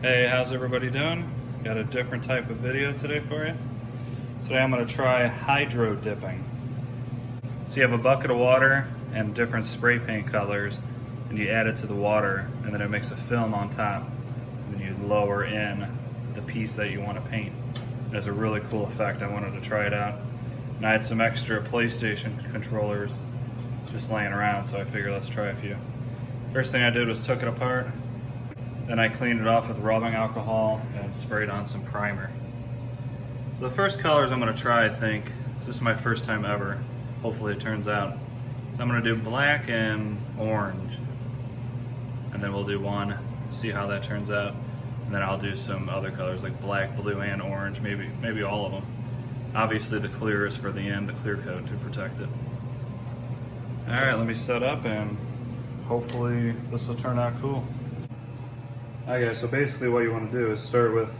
Hey, how's everybody doing? Got a different type of video today for you. Today I'm going to try hydro dipping. So you have a bucket of water and different spray paint colors, and you add it to the water, and then it makes a film on top. And then you lower in the piece that you want to paint. It has a really cool effect. I wanted to try it out. And I had some extra PlayStation controllers just laying around, so I figured let's try a few. First thing I did was took it apart. Then I cleaned it off with rubbing alcohol and sprayed on some primer. So the first colors I'm going to try, I think, this is my first time ever. Hopefully it turns out. So I'm going to do black and orange. And then we'll do one, see how that turns out. And then I'll do some other colors like black, blue, and orange, maybe all of them. Obviously the clear is for the end, the clear coat to protect it. Alright, let me set up and hopefully this will turn out cool. Okay, so basically what you want to do is start with,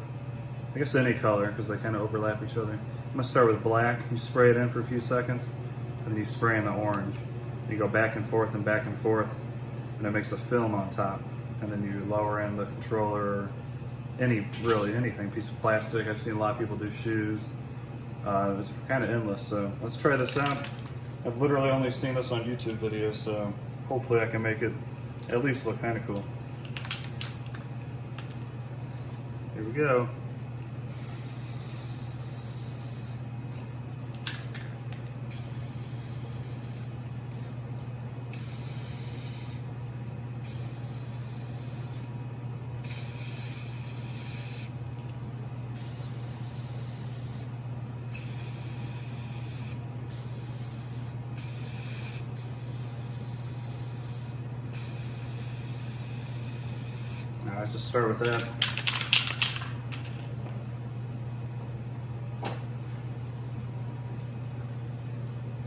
I guess any color, because they kind of overlap each other. I'm going to start with black. You spray it in for a few seconds, and then you spray in the orange. You go back and forth, and it makes a film on top. And then you lower in the controller, or anything, piece of plastic. I've seen a lot of people do shoes. It's kind of endless, so let's try this out. I've literally only seen this on YouTube videos, so hopefully I can make it at least look kind of cool. Here we go. Now let's just start with that.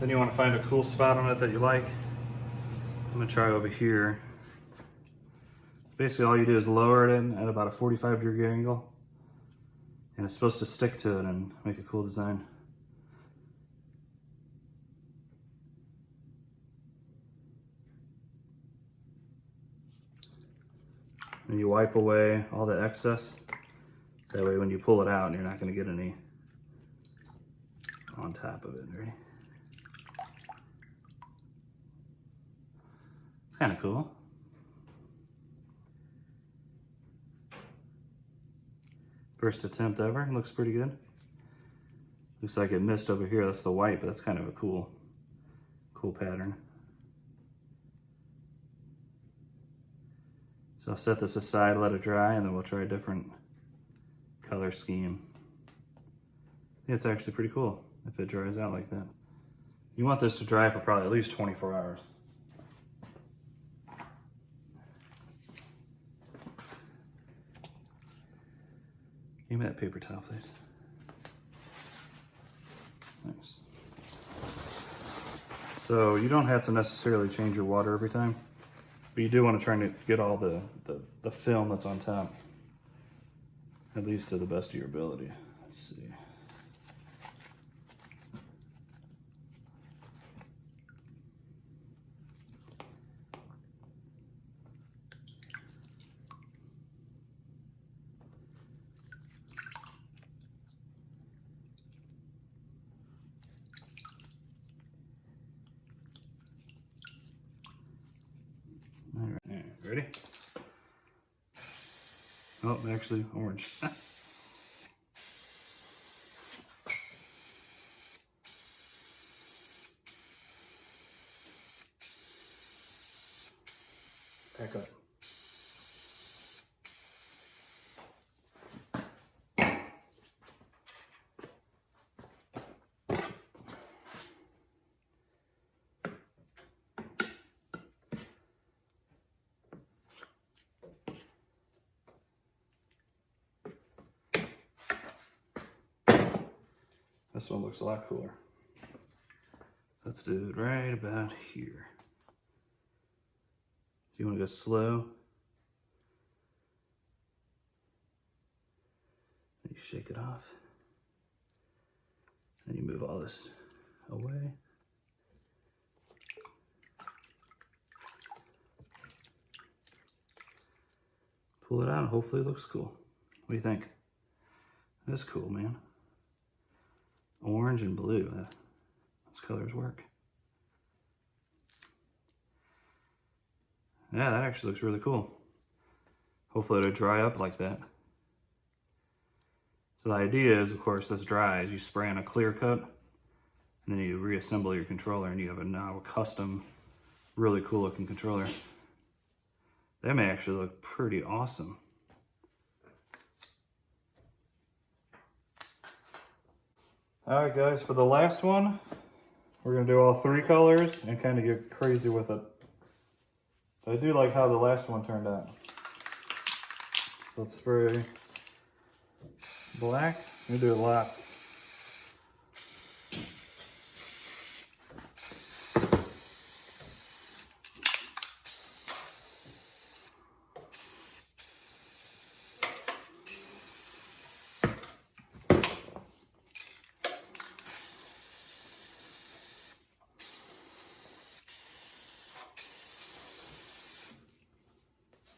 Then you want to find a cool spot on it that you like. I'm going to try over here. Basically all you do is lower it in at about a 45-degree angle. And it's supposed to stick to it and make a cool design. And you wipe away all the excess. That way when you pull it out, you're not going to get any on top of it. Ready? Kind of cool. First attempt ever. Looks pretty good. Looks like it missed over here. That's the white, but that's kind of a cool pattern. So I'll set this aside, let it dry, and then we'll try a different color scheme. I think it's actually pretty cool if it dries out like that. You want this to dry for probably at least 24 hours. Give me that paper towel, please. Thanks. So you don't have to necessarily change your water every time, but you do want to try to get all the film that's on top, at least to the best of your ability. Let's see. Ready? Oh, actually, orange. Back up. This one looks a lot cooler. Let's do it right about here. You want to go slow. Then you shake it off. Then you move all this away. Pull it out, hopefully it looks cool. What do you think? That's cool, man. Orange and blue. Those colors work. Yeah, that actually looks really cool. Hopefully it'll dry up like that. So the idea is, of course, this dries. You spray on a clear coat, and then you reassemble your controller, and you have a now custom, really cool looking controller. That may actually look pretty awesome. All right, guys, for the last one, we're gonna do all 3 colors and kind of get crazy with it. I do like how the last one turned out. Let's spray black. We do a lot.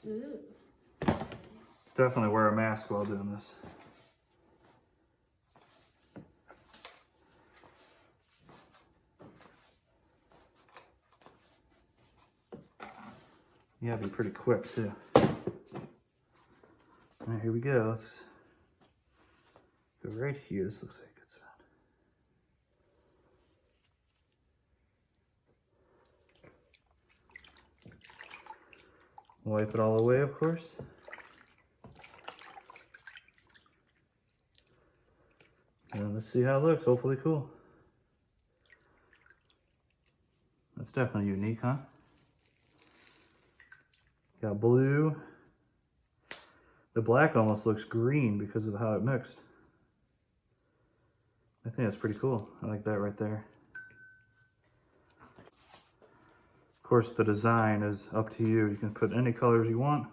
Ooh. Definitely wear a mask while doing this. You gotta be pretty quick too. All right, here we go. Let's go right here. This looks like a good spot. Wipe it all away, of course. And let's see how it looks. Hopefully cool. That's definitely unique, huh? Got blue. The black almost looks green because of how it mixed. I think that's pretty cool. I like that right there. Of course, the design is up to you. You can put any colors you want.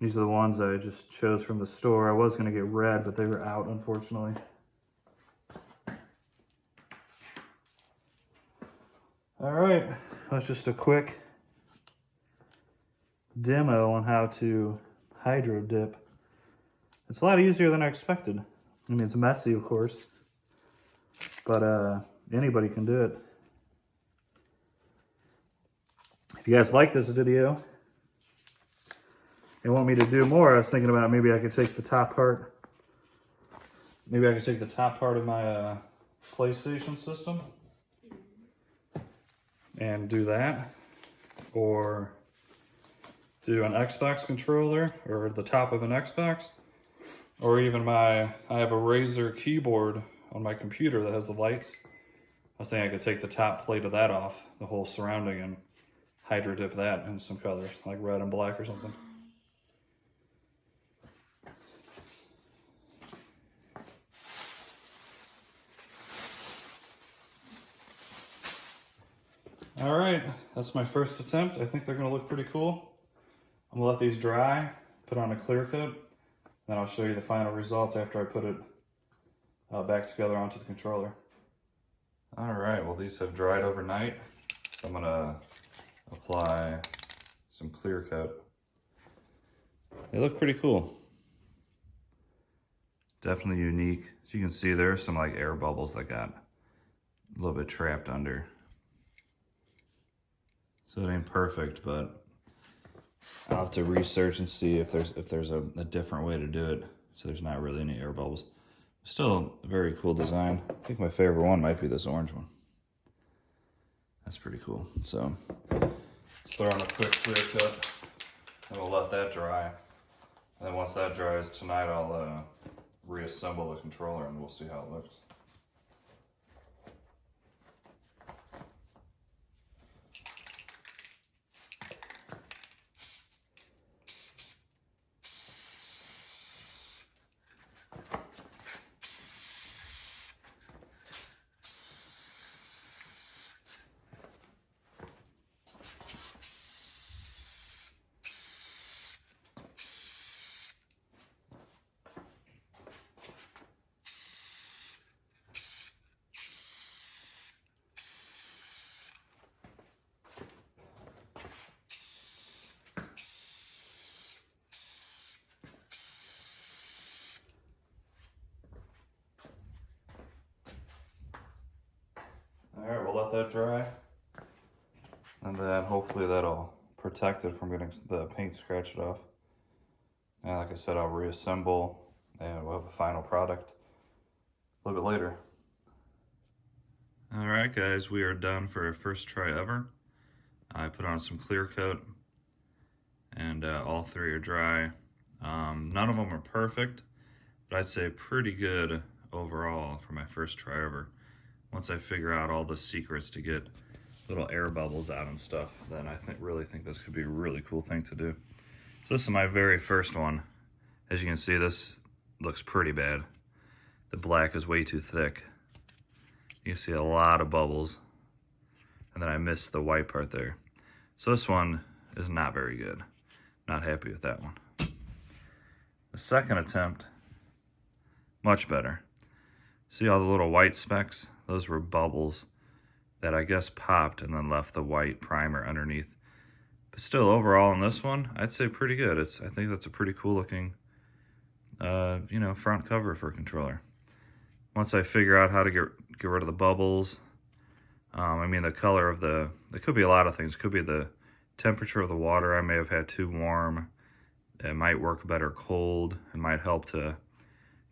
These are the ones I just chose from the store. I was gonna get red, but they were out, unfortunately. All right, that's just a quick demo on how to hydro dip. It's a lot easier than I expected. I mean, it's messy, of course, but anybody can do it. If you guys like this video and want me to do more, I was thinking about maybe I could take the top part. Maybe I could take the top part of my PlayStation system and do that, or do an Xbox controller or the top of an Xbox, or even I have a Razer keyboard on my computer that has the lights. I was thinking I could take the top plate of that off, the whole surrounding, and hydro dip that in some colors, like red and black or something. All right, that's my first attempt. I think they're gonna look pretty cool. I'm gonna let these dry, put on a clear coat, then I'll show you the final results after I put it back together onto the controller. All right, well, these have dried overnight. I'm gonna apply some clear coat. They look pretty cool. Definitely unique. As you can see, there's some like air bubbles that got a little bit trapped under. So it ain't perfect, but I'll have to research and see if there's a different way to do it so there's not really any air bubbles. Still a very cool design. I think my favorite one might be this orange one. That's pretty cool. So let's throw on a quick clear coat and we'll let that dry. And then once that dries tonight, I'll reassemble the controller and we'll see how it looks. let that dry. And then hopefully that'll protect it from getting the paint scratched off. And like I said, I'll reassemble and we'll have a final product a little bit later. All right, guys, we are done for our first try ever. I put on some clear coat and all three are dry. None of them are perfect, but I'd say pretty good overall for my first try ever. Once I figure out all the secrets to get little air bubbles out and stuff, then I really think this could be a really cool thing to do. So this is my very first one. As you can see, this looks pretty bad. The black is way too thick. You can see a lot of bubbles, and then I missed the white part there. So this one is not very good. Not happy with that one. The second attempt, much better. See all the little white specks? Those were bubbles that I guess popped and then left the white primer underneath. But still, overall on this one, I'd say pretty good. I think that's a pretty cool looking, front cover for a controller. Once I figure out how to get rid of the bubbles, the color of it could be a lot of things. It could be the temperature of the water. I may have had too warm. It might work better cold. It might help to,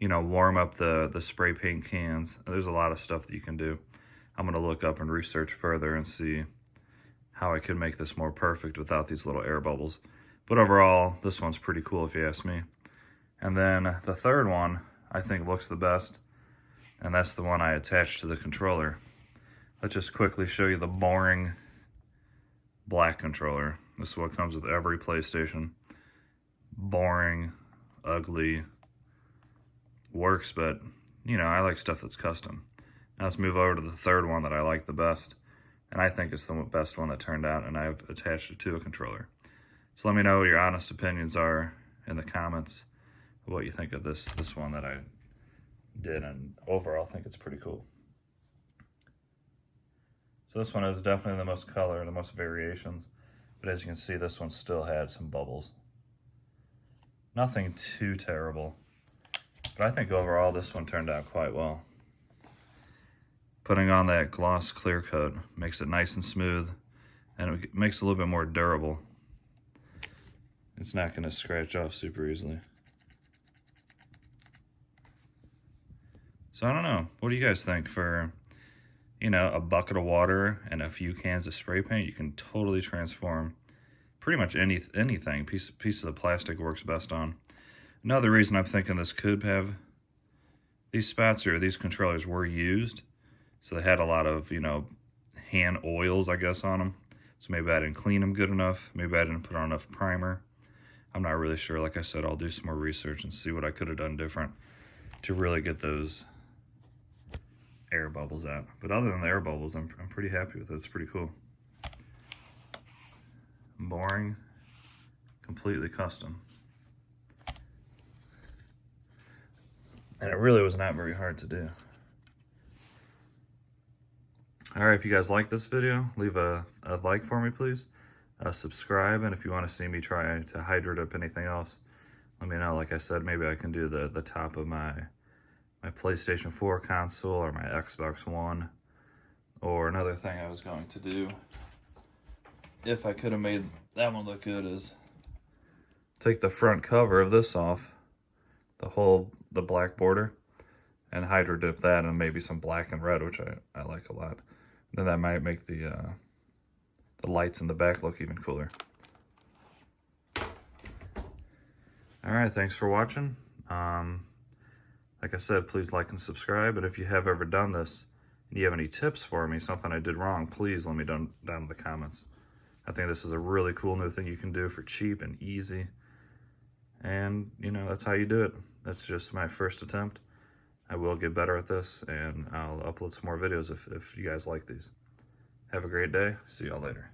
warm up the spray paint cans. There's a lot of stuff that you can do. I'm gonna look up and research further and see how I can make this more perfect without these little air bubbles. But overall, this one's pretty cool if you ask me. And then the third one, I think looks the best, and that's the one I attached to the controller. Let's just quickly show you the boring black controller. This is what comes with every PlayStation. Boring, ugly, works, but I like stuff that's custom. Now let's move over to the third one that I like the best, and I think it's the best one that turned out, and I've attached it to a controller. So let me know what your honest opinions are in the comments of what you think of this one that I did, and overall I think it's pretty cool. So this one is definitely the most color, the most variations, but as you can see, this one still had some bubbles. Nothing too terrible, but I think overall this one turned out quite well. Putting on that gloss clear coat makes it nice and smooth, and it makes it a little bit more durable. It's not going to scratch off super easily. So I don't know, what do you guys think? For a bucket of water and a few cans of spray paint, you can totally transform pretty much anything. Piece of the plastic works best on. Another reason I'm thinking this could have these spots, or these controllers were used, so they had a lot of hand oils, I guess, on them. So maybe I didn't clean them good enough. Maybe I didn't put on enough primer. I'm not really sure. Like I said, I'll do some more research and see what I could have done different to really get those air bubbles out. But other than the air bubbles, I'm pretty happy with it. It's pretty cool. Boring, completely custom. And it really was not very hard to do. All right, if you guys like this video, leave a like for me, please. Subscribe, and if you want to see me try to hydro dip anything else, let me know. Like I said, maybe I can do the top of my PlayStation 4 console or my Xbox One. Or another thing I was going to do, if I could have made that one look good, is take the front cover of this off, the black border, and hydro dip that and maybe some black and red, which I like a lot. Then that might make the lights in the back look even cooler. All right, thanks for watching. Like I said, please like and subscribe. And if you have ever done this and you have any tips for me, something I did wrong, please let me down in the comments. I think this is a really cool new thing you can do for cheap and easy. And, that's how you do it. That's just my first attempt. I will get better at this, and I'll upload some more videos if you guys like these. Have a great day. See y'all later.